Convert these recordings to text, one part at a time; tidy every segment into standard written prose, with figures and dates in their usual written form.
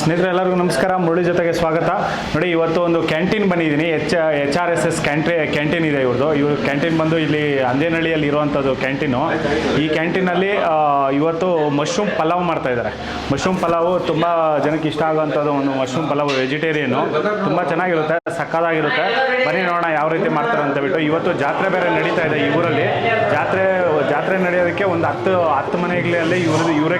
ಸ್ನೇಹಿತರೆ ಎಲ್ಲರಿಗೂ ನಮಸ್ಕಾರ. ಮುರಳಿ ಜೊತೆಗೆ ಸ್ವಾಗತ. ನೋಡಿ, ಇವತ್ತು ಒಂದು ಕ್ಯಾಂಟೀನ್ ಬಂದಿದ್ದೀನಿ. HRSS ಕ್ಯಾಂಟೀನ್ ಇದೆ ಇವ್ರದ್ದು. ಇವ್ರ ಕ್ಯಾಂಟೀನ್ ಬಂದು ಇಲ್ಲಿ ಅಂದೇನಹಳ್ಳಿಯಲ್ಲಿ ಇರುವಂಥದ್ದು ಕ್ಯಾಂಟೀನು. ಈ ಕ್ಯಾಂಟೀನಲ್ಲಿ ಇವತ್ತು ಮಶ್ರೂಮ್ ಪಲಾವ್ ಮಾಡ್ತಾ ಇದ್ದಾರೆ. ಮಶ್ರೂಮ್ ಪಲಾವು ತುಂಬ ಜನಕ್ಕೆ ಇಷ್ಟ ಆಗುವಂಥದ್ದು ಒಂದು ಮಶ್ರೂಮ್ ಪಲಾವ್. ವೆಜಿಟೇರಿಯನ್ನು ತುಂಬ ಚೆನ್ನಾಗಿರುತ್ತೆ, ಸಕ್ಕತ್ತಾಗಿರುತ್ತೆ. ಬನ್ನಿ ನೋಡೋಣ ಯಾವ ರೀತಿ ಮಾಡ್ತಾರೆ ಅಂತ ಬಿಟ್ಟು. ಇವತ್ತು ಜಾತ್ರೆ ಬೇರೆ ನಡೀತಾ ಇದೆ ಈ ಊರಲ್ಲಿ. ಜಾತ್ರೆ ನಡೆಯೋದಕ್ಕೆ ಒಂದು 10 ಮನೆಗಳಲ್ಲಿ ಇವ್ರ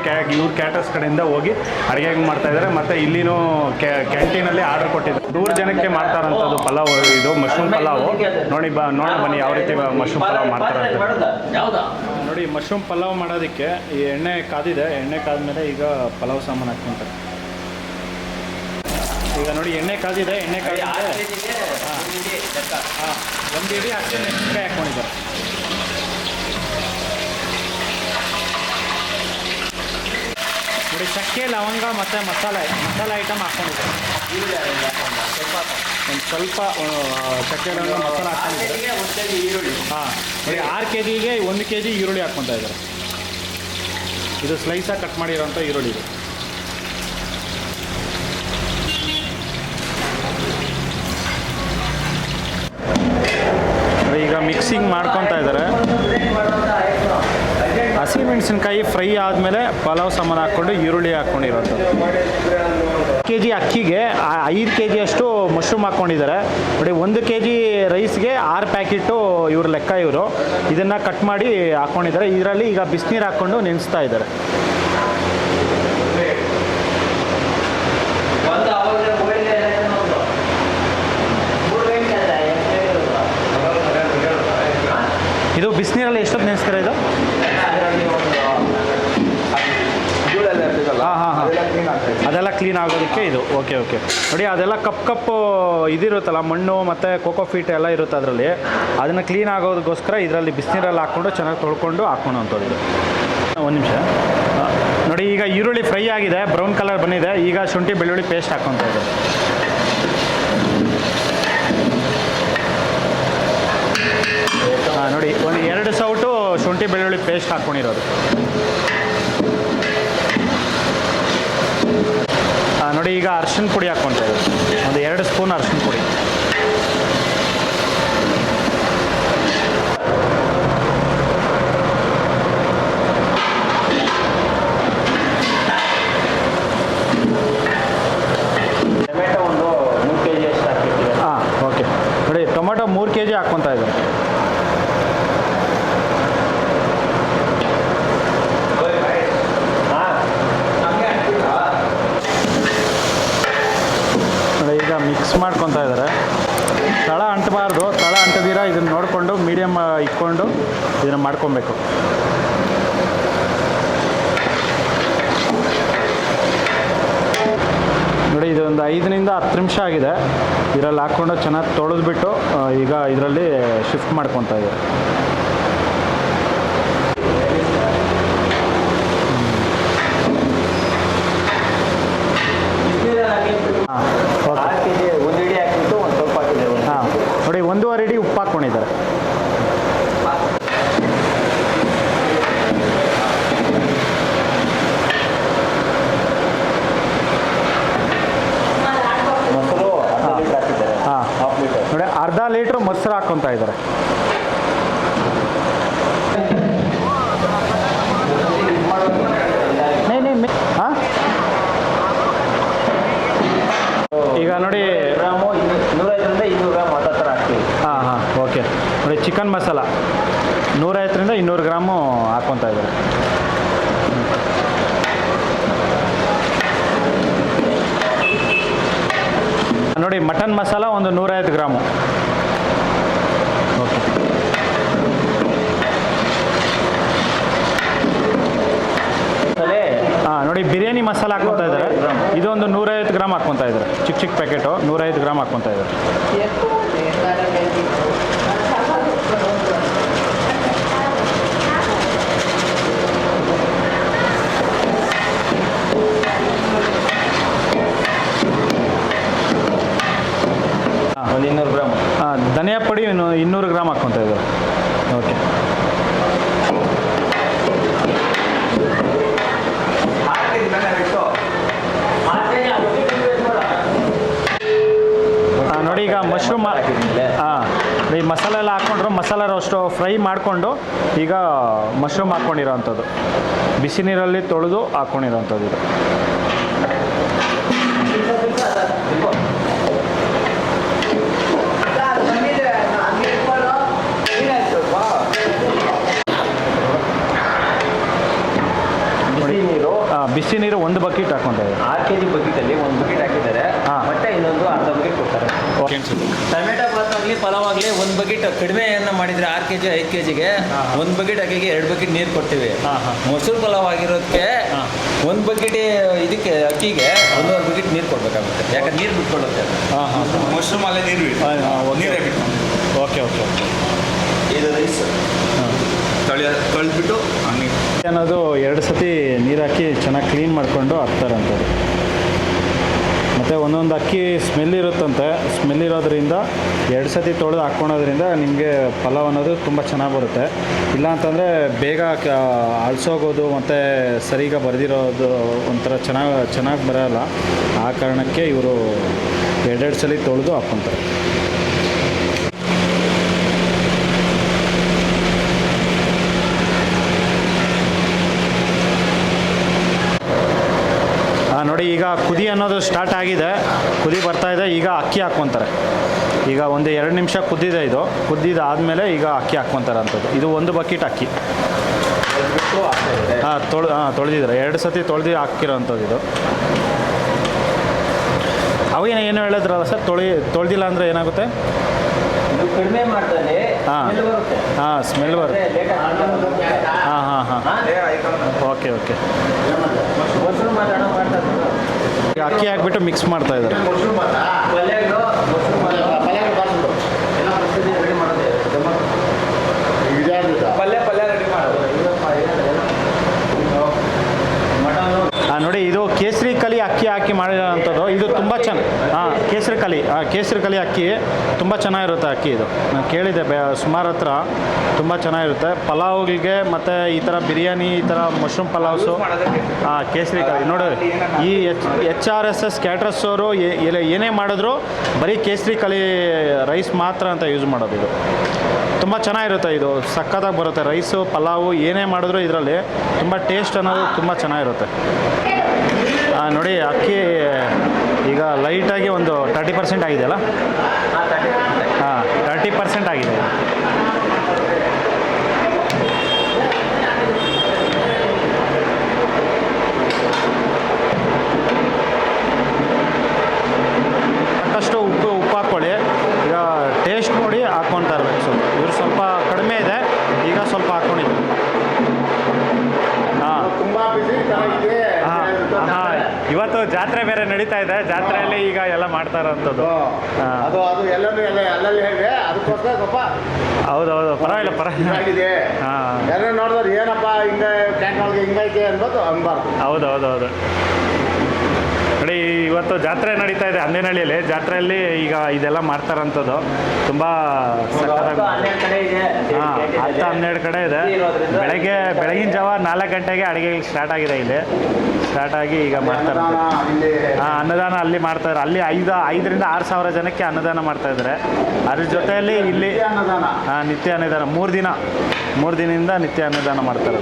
ಕ್ಯಾಟರ್ಸ್ ಕಡೆಯಿಂದ ಹೋಗಿ ಅಡುಗೆ ಮಾಡ್ತಾ ಇದ್ದಾರೆ. ಮತ್ತು ಇಲ್ಲಿನೂ ಕ್ಯಾಂಟೀನಲ್ಲಿ ಆರ್ಡರ್ ಕೊಟ್ಟಿದ್ದಾರೆ. 100 ಜನಕ್ಕೆ ಮಾಡ್ತಾರಂಥದ್ದು ಪಲಾವ್. ಇದು ಮಶ್ರೂಮ್ ಪಲಾವು. ನೋಡೋಣ ಬನ್ನಿ ಯಾವ ರೀತಿ ಮಶ್ರೂಮ್ ಪಲಾವ್ ಮಾಡ್ತಾರೆ ಅಂತ. ನೋಡಿ, ಮಶ್ರೂಮ್ ಪಲಾವ್ ಮಾಡೋದಕ್ಕೆ ಈ ಎಣ್ಣೆ ಕಾದಿದೆ. ಎಣ್ಣೆ ಕಾದ್ಮೇಲೆ ಈಗ ಪಲಾವ್ ಸಾಮಾನು ಹಾಕ್ಕೊಂತಾರೆ. ಈಗ ನೋಡಿ, ಎಣ್ಣೆ ಕಾದಿದೆ. ಎಣ್ಣೆ ಕಾದಿದೆ. ಒಂದು ಇಡೀ ಮೆಣಸಿನ್ಕಾಯಿ ಹಾಕ್ಕೊಂಡಿದ್ದಾರೆ. ನೋಡಿ, ಚಕ್ಕೆ, ಲವಂಗ ಮತ್ತು ಮಸಾಲೆ ಐಟಮ್ ಹಾಕ್ಕೊಂಡಿದ್ದಾರೆ. ಒಂದು ಸ್ವಲ್ಪ ಚಕ್ಕೆ, ಲವಂಗ, ಮಸಾಲೆ ಹಾಕ್ಕೊಂಡಿದ್ದಾರೆ. ನೋಡಿ, 6 kgಗೆ 1 kg ಈರುಳ್ಳಿ ಹಾಕ್ಕೊತಾ ಇದ್ದಾರೆ. ಇದು ಸ್ಲೈಸಾಗಿ ಕಟ್ ಮಾಡಿರೋಂಥ ಈರುಳ್ಳಿ ಇದು. ಈಗ ಮಿಕ್ಸಿಂಗ್ ಮಾಡ್ಕೊತಾ ಇದ್ದಾರೆ. ಹಸಿಮೆಣಸಿನ್ಕಾಯಿ ಫ್ರೈ ಆದಮೇಲೆ ಪಲಾವ್ ಸಾಮಾನು ಹಾಕ್ಕೊಂಡು ಈರುಳ್ಳಿ ಹಾಕ್ಕೊಂಡಿರೋಂಥದ್ದು. kg ಅಕ್ಕಿಗೆ 5 kg ಅಷ್ಟು ಮಶ್ರೂಮ್ ಹಾಕ್ಕೊಂಡಿದ್ದಾರೆ. ನೋಡಿ, 1 kg ರೈಸ್ಗೆ 6 ಪ್ಯಾಕೆಟು ಇವ್ರ ಲೆಕ್ಕ. ಇವರು ಇದನ್ನು ಕಟ್ ಮಾಡಿ ಹಾಕ್ಕೊಂಡಿದ್ದಾರೆ. ಇದರಲ್ಲಿ ಈಗ ಬಿಸಿನೀರು ಹಾಕ್ಕೊಂಡು ನೆನೆಸ್ತಾ ಇದ್ದಾರೆ. ಇದು ಬಿಸಿನೀರಲ್ಲಿ ಎಷ್ಟೊತ್ತು ನೆನೆಸ್ತಾರೆ ಇದು? ಅದೆಲ್ಲ ಕ್ಲೀನ್ ಆಗೋದಕ್ಕೆ ಇದು. ಓಕೆ. ನೋಡಿ, ಅದೆಲ್ಲ ಕಪ್ಪು ಇದಿರುತ್ತಲ್ಲ, ಮಣ್ಣು ಮತ್ತು ಕೋಕೋಫೀಟ್ ಎಲ್ಲ ಇರುತ್ತೆ ಅದರಲ್ಲಿ. ಅದನ್ನು ಕ್ಲೀನ್ ಆಗೋದಕ್ಕೋಸ್ಕರ ಇದರಲ್ಲಿ ಬಿಸಿನೀರಲ್ಲಿ ಹಾಕ್ಕೊಂಡು ಚೆನ್ನಾಗಿ ತೊಳ್ಕೊಂಡು ಹಾಕ್ಕೊಳೋಂಥದ್ದು ಇದು. ಒಂದು ನಿಮಿಷ. ನೋಡಿ, ಈಗ ಈರುಳ್ಳಿ ಫ್ರೈ ಆಗಿದೆ, ಬ್ರೌನ್ ಕಲರ್ ಬಂದಿದೆ. ಈಗ ಶುಂಠಿ ಬೆಳ್ಳುಳ್ಳಿ ಪೇಸ್ಟ್ ಹಾಕ್ಕೊತಾ ಇದೆ. ನೋಡಿ, ಒಂದು 2 ಸೌಟು ಶುಂಠಿ ಬೆಳ್ಳುಳ್ಳಿ ಪೇಸ್ಟ್ ಹಾಕ್ಕೊಂಡಿರೋದು. ನೋಡಿ, ಈಗ ಅರಿಶಿನ ಪುಡಿ ಹಾಕ್ಕೊತಾ ಇದ್ದಾರೆ. ಒಂದು 2 ಸ್ಪೂನ್ ಅರಿಶಿನ ಪುಡಿ. ಟೊಮೆಟೊ ಒಂದು 3 kg ಅಷ್ಟು ಹಾಕಿರ್ತೀವಿ. ಓಕೆ. ನೋಡಿ, ಟೊಮೆಟೊ 3 kg ಹಾಕ್ಕೊತಾ ಇದ್ದಾರೆ. ಈಗ ಮಿಕ್ಸ್ ಮಾಡ್ಕೊತಾ ಇದ್ದಾರೆ. ತಳ ಅಂಟಬಾರ್ದು. ತಳ ಅಂಟದಿರ ಇದನ್ನು ನೋಡಿಕೊಂಡು ಮೀಡಿಯಮ್ ಇಟ್ಕೊಂಡು ಇದನ್ನು ಮಾಡ್ಕೊಬೇಕು. ನೋಡಿ, ಇದೊಂದು 5 ನಿಂದ 10 ನಿಮಿಷ ಆಗಿದೆ. ಇದರಲ್ಲಿ ಹಾಕ್ಕೊಂಡು ಚೆನ್ನಾಗಿ ತೊಳೆದ್ಬಿಟ್ಟು ಈಗ ಇದರಲ್ಲಿ ಶಿಫ್ಟ್ ಮಾಡ್ಕೊತಾ ಇದ್ದಾರೆ. ನೋಡಿ, 1.5 ಇಡಿ ಉಪ್ಪು ಹಾಕ್ಕೊಂಡಿದ್ದಾರೆ. ನೋಡಿ, ಅರ್ಧ ಲೀಟ್ರ್ ಮೊಸರು ಹಾಕ್ಕೊತಾ ಇದ್ದಾರೆ. ಈಗ ನೋಡಿ, 150ರಿಂದ 200 ಗ್ರಾಮ್ ಆ ಥರ ಹಾಕ್ತೀವಿ. ಓಕೆ. ನೋಡಿ, ಚಿಕನ್ ಮಸಾಲ 150ರಿಂದ 200 ಗ್ರಾಮು ಹಾಕ್ಕೊತಾ ಇದ್ದಾರೆ. ನೋಡಿ, ಮಟನ್ ಮಸಾಲ ಒಂದು 150 ಗ್ರಾಮು. ಓಕೆ. ನೋಡಿ, ಬಿರಿಯಾನಿ ಮಸಾಲ ಹಾಕ್ಕೊತಾ ಇದ್ದಾರೆ. ಇದೊಂದು 150 ಗ್ರಾಮ್ ಹಾಕ್ಕೊತಾ ಇದ್ದಾರೆ. ಚಿಕ್ಕ ಪ್ಯಾಕೆಟು 150 ಗ್ರಾಮ್ ಹಾಕ್ಕೊತಾ ಇದ್ದಾರೆ. ಒಂದು 200 ಗ್ರಾಮ್. ಧನಿಯಾ ಪುಡಿ 200 ಗ್ರಾಮ್ ಹಾಕ್ಕೊತಾ ಇದ್ದಾರೆ. ಓಕೆ. ಮಸಾಲೆ ಎಲ್ಲ ಹಾಕ್ಕೊಂಡ್ರು ಮಸಾಲೆ ರೋಸ್ಟು ಫ್ರೈ ಮಾಡಿಕೊಂಡು ಈಗ ಮಶ್ರೂಮ್ ಹಾಕ್ಕೊಂಡಿರೋವಂಥದ್ದು ಬಿಸಿ ನೀರಲ್ಲಿ ತೊಳೆದು ಹಾಕ್ಕೊಂಡಿರೋವಂಥದ್ದು ಇದು. ಬಿಸಿ ನೀರು 1 ಬಕೆಟ್ ಹಾಕ್ಕೊಂತಾರೆ. 6 kg ಬಕೆಟಲ್ಲಿ 1 ಬಕೆಟ್ ಹಾಕಿದ್ದಾರೆ. ಮತ್ತೆ ಇನ್ನೊಂದು ಅರ್ಧ ಬಕೆಟ್ ಕೊಡ್ತಾರೆ. ಟೊಮೆಟೊ ಬಾತ್ ಆಗಲಿ ಪಲಾವ್ ಆಗಲಿ 1 ಬಕೆಟ್ ಕಡಿಮೆಯನ್ನು ಮಾಡಿದರೆ 6 kg 5 kgಗೆ 1 ಬಕೆಟ್ ಅಕ್ಕಿಗೆ 2 ಬಕೆಟ್ ನೀರು ಕೊಡ್ತೀವಿ. ಮೊಸರು ಪಲಾವ್ ಆಗಿರೋದಕ್ಕೆ 1 ಬಕೆಟ್ ಇದಕ್ಕೆ ಅಕ್ಕಿಗೆ 1.5 ಬಕೆಟ್ ನೀರು ಕೊಡಬೇಕಾಗುತ್ತೆ. ಯಾಕಂದ್ರೆ ನೀರು ಬಿಟ್ಕೊಳ್ಳುತ್ತೆ. ಮಶ್ರೂಮ್ ಅಲ್ಲೇ ನೀರು ನೀರೇ ಬಿಟ್ಟು. Okay okay okay. ಇದು ರೈಸ್ ತೊಳೆದ್ಬಿಟ್ಟು ಅನ್ನೋದು 2 ಸತಿ ನೀರು ಹಾಕಿ ಚೆನ್ನಾಗಿ ಕ್ಲೀನ್ ಮಾಡಿಕೊಂಡು ಹಾಕ್ತಾರಂಥದ್ದು. ಮತ್ತು ಒಂದೊಂದು ಅಕ್ಕಿ ಸ್ಮೆಲ್ ಇರುತ್ತಂತೆ. ಸ್ಮೆಲ್ ಇರೋದ್ರಿಂದ 2 ಸತಿ ತೊಳೆದು ಹಾಕ್ಕೊಳೋದ್ರಿಂದ ನಿಮಗೆ ಪಲಾವ್ ಅನ್ನೋದು ತುಂಬ ಚೆನ್ನಾಗಿ ಬರುತ್ತೆ. ಇಲ್ಲ ಅಂತಂದರೆ ಬೇಗ ಅಳ್ಸೋಗೋದು ಮತ್ತು ಸರಿಗ ಬರೆದಿರೋದು ಒಂಥರ ಚೆನ್ನಾಗಿ ಬರೋಲ್ಲ. ಆ ಕಾರಣಕ್ಕೆ ಇವರು 2 ಸಲ ತೊಳೆದು ಹಾಕ್ಕೊತಾರೆ. ನೋಡಿ ಈಗ ಕುದಿ ಅನ್ನೋದು ಸ್ಟಾರ್ಟ್ ಆಗಿದೆ. ಕುದಿ ಬರ್ತಾಯಿದೆ. ಈಗ ಅಕ್ಕಿ ಹಾಕ್ಕೊತಾರೆ. ಈಗ ಒಂದು 2 ನಿಮಿಷ ಕುದ್ದಿದೆ. ಇದು ಕುದ್ದಿದ್ದಾದಮೇಲೆ ಈಗ ಅಕ್ಕಿ ಹಾಕ್ಕೊತಾರೆ ಅಂಥದ್ದು. ಇದು 1 ಬಕೆಟ್ ಅಕ್ಕಿ ತೊಳೆದಿದ್ದಾರೆ. 2 ಸತಿ ತೊಳೆದು ಹಾಕಿರೋ ಅಂಥದ್ದು ಇದು. ಅವಾಗ ಏನು ಹೇಳಿದ್ರಲ್ಲ ಸರ್, ತೊಳೆದಿಲ್ಲ ಅಂದರೆ ಏನಾಗುತ್ತೆ? ಕಡಿಮೆ ಮಾಡ್ತಾರೆ. ಸ್ಮೆಲ್ ಬರುತ್ತೆ. Okay okay. ಅಕ್ಕಿ ಹಾಕ್ಬಿಟ್ಟು ಮಿಕ್ಸ್ ಮಾಡ್ತಾ ಇದ್ದಾರೆ. ನೋಡಿ ಇದು ಕೇಸರಿ ಕಲಿ ಅಕ್ಕಿ ಹಾಕಿ ಮಾಡಿರೋಂಥದ್ದು. ಇದು ತುಂಬ ಕೇಸರಿ ಕಲಿ ಅಕ್ಕಿ ತುಂಬ ಚೆನ್ನಾಗಿರುತ್ತೆ ಅಕ್ಕಿ. ಇದು ನಾನು ಕೇಳಿದ್ದೆ ಸುಮಾರು ಹತ್ರ ತುಂಬ ಚೆನ್ನಾಗಿರುತ್ತೆ ಪಲಾವ್ಗಳಿಗೆ. ಮತ್ತು ಈ ಥರ ಬಿರಿಯಾನಿ, ಈ ಥರ ಮಶ್ರೂಮ್ ಪಲಾವ್ಸು ಕೇಸರಿ ಕಲಿ ನೋಡಿ. ಈ HRSS ಕ್ಯಾಟ್ರಸ್ ಅವರು ಏನೇ ಮಾಡಿದ್ರು ಬರೀ ಕೇಸರಿ ಕಲಿ ರೈಸ್ ಮಾತ್ರ ಅಂತ ಯೂಸ್ ಮಾಡೋದು. ಇದು ತುಂಬ ಚೆನ್ನಾಗಿರುತ್ತೆ. ಇದು ಸಕ್ಕತ್ತಾಗಿ ಬರುತ್ತೆ. ರೈಸು ಪಲಾವು ಏನೇ ಮಾಡಿದ್ರು ಇದರಲ್ಲಿ ತುಂಬ ಟೇಸ್ಟ್ ಅನ್ನೋದು ತುಂಬ ಚೆನ್ನಾಗಿರುತ್ತೆ. ನೋಡಿ ಅಕ್ಕಿ ಈಗ ಲೈಟಾಗಿ ಒಂದು 30% ಆಗಿದೆಯಲ್ಲ. 30% ಆಗಿದೆ. ಮತ್ತಷ್ಟು ಉಪ್ಪು ಹಾಕ್ಕೊಳ್ಳಿ. ಈಗ ಟೇಸ್ಟ್ ನೋಡಿ ಹಾಕ್ಕೊತಾ ಇರ್ಬೇಕು. ಸ್ವಲ್ಪ ಇವ್ರು ಸ್ವಲ್ಪ ಕಡಿಮೆ ಇದೆ. ಈಗ ಸ್ವಲ್ಪ ಹಾಕ್ಕೊಂಡಿದ್ದು. ಇವತ್ತು ಜಾತ್ರೆ ಬೇರೆ ನಡೀತಾ ಇದೆ. ಜಾತ್ರೆಯಲ್ಲಿ ಈಗ ಎಲ್ಲ ಮಾಡ್ತಾ ಇರೋಂಥದ್ದು. ಹೌದೌದು. ಪರವಾಗಿಲ್ಲ. ಹಾಂ ನೋಡಿದ್ರೆ ಏನಪ್ಪ ಹಿಂಗೆ ಕ್ಯಾಂಟೀನ್ಗೆ ಹಿಂಗೈತೆ ಅನ್ಬೋದು ಅನ್ಬಾರ್ದು. ಹೌದೌದೌದು. ನೋಡಿ ಇವತ್ತು ಜಾತ್ರೆ ನಡೀತಾ ಇದೆ ಅಂದೇನಹಳ್ಳಿಯಲ್ಲಿ. ಜಾತ್ರೆಯಲ್ಲಿ ಈಗ ಇದೆಲ್ಲ ಮಾಡ್ತಾರಂಥದ್ದು. ತುಂಬ ಸಕ್ಕತ್ತಾಗಿ 10-12 ಕಡೆ ಇದೆ. ಬೆಳಗಿನ ಜಾವ 4 ಗಂಟೆಗೆ ಅಡುಗೆ ಸ್ಟಾರ್ಟ್ ಆಗಿದೆ. ಇಲ್ಲಿ ಸ್ಟಾರ್ಟ್ ಆಗಿ ಈಗ ಮಾಡ್ತಾರೆ. ಅನ್ನದಾನ ಅಲ್ಲಿ ಮಾಡ್ತಾರೆ. ಅಲ್ಲಿ 5ರಿಂದ 6 ಸಾವಿರ ಜನಕ್ಕೆ ಅನ್ನದಾನ ಮಾಡ್ತಾಯಿದ್ದಾರೆ. ಅದ್ರ ಜೊತೆಯಲ್ಲಿ ಇಲ್ಲಿ ನಿತ್ಯ ಅನ್ನದಾನ 3 ದಿನದಿಂದ ನಿತ್ಯ ಅನ್ನದಾನ ಮಾಡ್ತಾರೆ.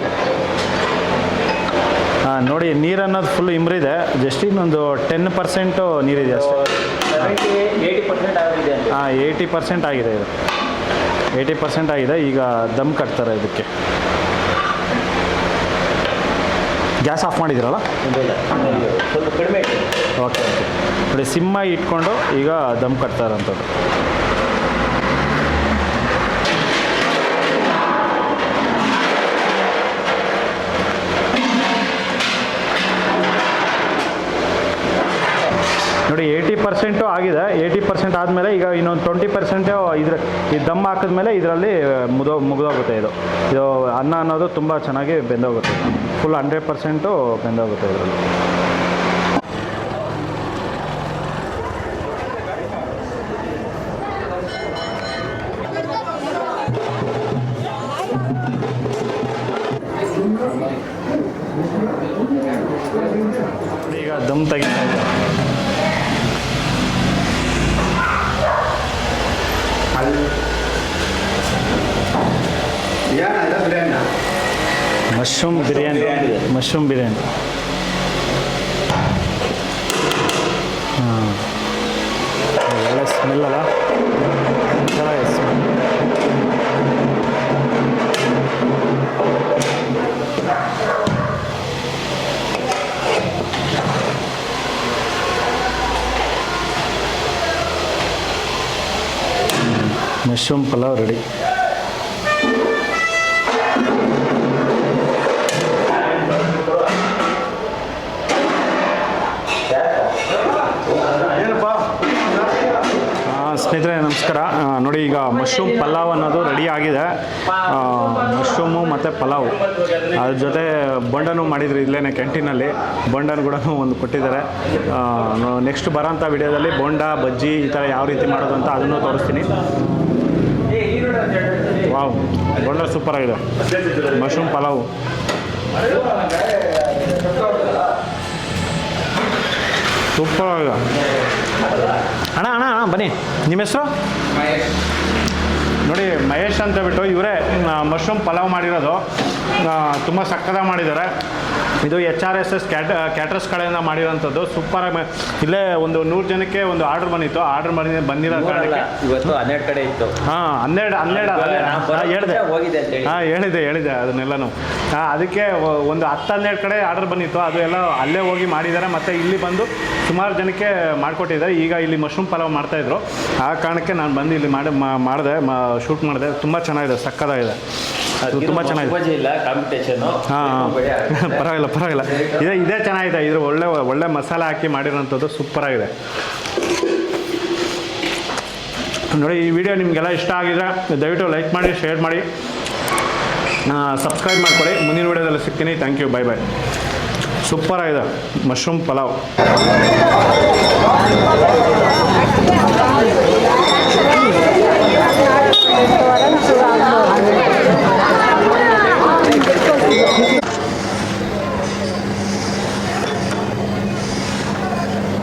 ನೋಡಿ ನೀರು ಅನ್ನೋದು ಫುಲ್ ಇಂಬ್ರಿದೆ. ಜಸ್ಟ್ ಇನ್ನೊಂದು 10% ನೀರಿದೆ ಅಷ್ಟೇ. 80% ಆಗಿದೆ. ಇದು 80% ಆಗಿದೆ. ಈಗ ದಮ್ ಕಟ್ತಾರೆ. ಇದಕ್ಕೆ ಗ್ಯಾಸ್ ಆಫ್ ಮಾಡಿದಿರಲ್ಲ. Okay okay. ನೋಡಿ ಸಿಮ್ಮಾಗಿ ಇಟ್ಕೊಂಡು ಈಗ ದಮ್ ಕಟ್ತಾರಂಥದ್ದು. ನೋಡಿ 80% ಆಗಿದೆ. 80% ಆದಮೇಲೆ ಈಗ ಇನ್ನೊಂದು 20% ಈ ದಮ್ ಹಾಕಿದ್ಮೇಲೆ ಇದರಲ್ಲಿ ಮುಗಿದೋಗುತ್ತೆ. ಇದು ಅನ್ನ ಅನ್ನೋದು ತುಂಬ ಚೆನ್ನಾಗಿ ಬೆಂದೋಗುತ್ತೆ. ಫುಲ್ 100% ಬೆಂದೋಗುತ್ತೆ ಇದರಲ್ಲಿ. ಈಗ ದಮ್ ತೆಗಿತಾ ಇದೆ. ಮಶ್ರೂಮ್ ಬಿರಿಯಾನಿ ಹಾಂ ಒಳ್ಳೆ ಸ್ಮೆಲ್ ಅಲ್ಲ ಚೆನ್ನಾಗಿದೆ ಸ್ಮೆಲ್. Mushroom pulao ready. ಸ್ನೇಹಿತರೆ ನಮಸ್ಕಾರ. ನೋಡಿ ಈಗ ಮಶ್ರೂಮ್ ಪಲಾವ್ ಅನ್ನೋದು ರೆಡಿ ಆಗಿದೆ. ಮಶ್ರೂಮು ಮತ್ತು ಪಲಾವು ಅದ್ರ ಜೊತೆ ಬೋಂಡನೂ ಮಾಡಿದ್ರು ಇಲ್ಲೇ ಕ್ಯಾಂಟೀನಲ್ಲಿ. ಬೋಂಡನ ಕೂಡ ಒಂದು ಕೊಟ್ಟಿದ್ದಾರೆ. ನೆಕ್ಸ್ಟ್ ಬರೋಂಥ ವಿಡಿಯೋದಲ್ಲಿ ಬೋಂಡ ಬಜ್ಜಿ ಈ ಥರ ಯಾವ ರೀತಿ ಮಾಡೋದು ಅಂತ ಅದನ್ನು ತೋರಿಸ್ತೀನಿ. ವಾವ್, ಬೋಂಡ ಸೂಪರಾಗಿದೆ. ಮಶ್ರೂಮ್ ಪಲಾವು ಸೂಪರಾಗಿದೆ. ಅಣ್ಣ ಬನ್ನಿ, ನಿಮ್ಮ ಹೆಸರು? ನೋಡಿ ಮಹೇಶ್ ಅಂತ ಬಿಟ್ಟು ಇವರೇ ಮಶ್ರೂಮ್ ಪಲಾವ್ ಮಾಡಿರೋದು. ತುಂಬ ಸಕ್ಕತ್ತಾಗಿ ಮಾಡಿದ್ದಾರೆ. ಇದು HRSS ಕ್ಯಾಟ್ರಸ್ ಕಡೆಯಿಂದ ಮಾಡಿರೋಂಥದ್ದು. ಸೂಪರಾಗಿ ಇಲ್ಲೇ ಒಂದು 100 ಜನಕ್ಕೆ ಒಂದು ಆರ್ಡ್ರ್ ಬಂದಿತ್ತು. ಆರ್ಡ್ರ್ ಬಂದಿರೋ ಕಾರಣಕ್ಕೆ ಇವತ್ತು 12 ಕಡೆ ಇತ್ತು. ಹಾಂ 12 ಹೇಳಿದೆ ಅದನ್ನೆಲ್ಲನೂ. ಅದಕ್ಕೆ ಒಂದು 10-12 ಕಡೆ ಆರ್ಡರ್ ಬಂದಿತ್ತು. ಅದು ಎಲ್ಲ ಅಲ್ಲೇ ಹೋಗಿ ಮಾಡಿದ್ದಾರೆ. ಮತ್ತು ಇಲ್ಲಿ ಬಂದು ಸುಮಾರು ಜನಕ್ಕೆ ಮಾಡಿಕೊಟ್ಟಿದ್ದಾರೆ. ಈಗ ಇಲ್ಲಿ ಮಶ್ರೂಮ್ ಪಲಾವ್ ಮಾಡ್ತಾಯಿದ್ರು. ಆ ಕಾರಣಕ್ಕೆ ನಾನು ಬಂದು ಇಲ್ಲಿ ಮಾಡಿದೆ, ಶೂಟ್ ಮಾಡಿದೆ. ತುಂಬ ಚೆನ್ನಾಗಿದೆ, ಸಕ್ಕತ್ತಾಗಿದೆ, ತುಂಬ ಚೆನ್ನಾಗಿದೆ. ಇಲ್ಲ ಕಾಂಪಿಟೇಷನು. ಹಾಂ ಪರವಾಗಿಲ್ಲ ಇದೇ ಚೆನ್ನಾಗಿದೆ. ಇದ್ರ ಒಳ್ಳೆ ಮಸಾಲೆ ಹಾಕಿ ಮಾಡಿರೋಂಥದ್ದು ಸೂಪರಾಗಿದೆ. ನೋಡಿ ಈ ವಿಡಿಯೋ ನಿಮಗೆಲ್ಲ ಇಷ್ಟ ಆಗಿದ್ರೆ ದಯವಿಟ್ಟು ಲೈಕ್ ಮಾಡಿ, ಶೇರ್ ಮಾಡಿ, ಸಬ್ಸ್ಕ್ರೈಬ್ ಮಾಡ್ಕೊಳ್ಳಿ. ಮುಂದಿನ ವಿಡಿಯೋದಲ್ಲಿ ಸಿಗ್ತೀನಿ. Thank you, bye. ಸೂಪರಾಗಿದೆ ಮಶ್ರೂಮ್ ಪಲಾವ್.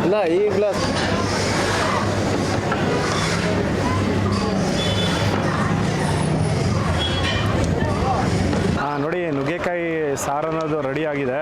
ಇಲ್ಲ ಈ ಗ್ಲಾಸ್ ನೋಡಿ ನುಗ್ಗೆಕಾಯಿ ಸಾರು ಅನ್ನೋದು ರೆಡಿ ಆಗಿದೆ.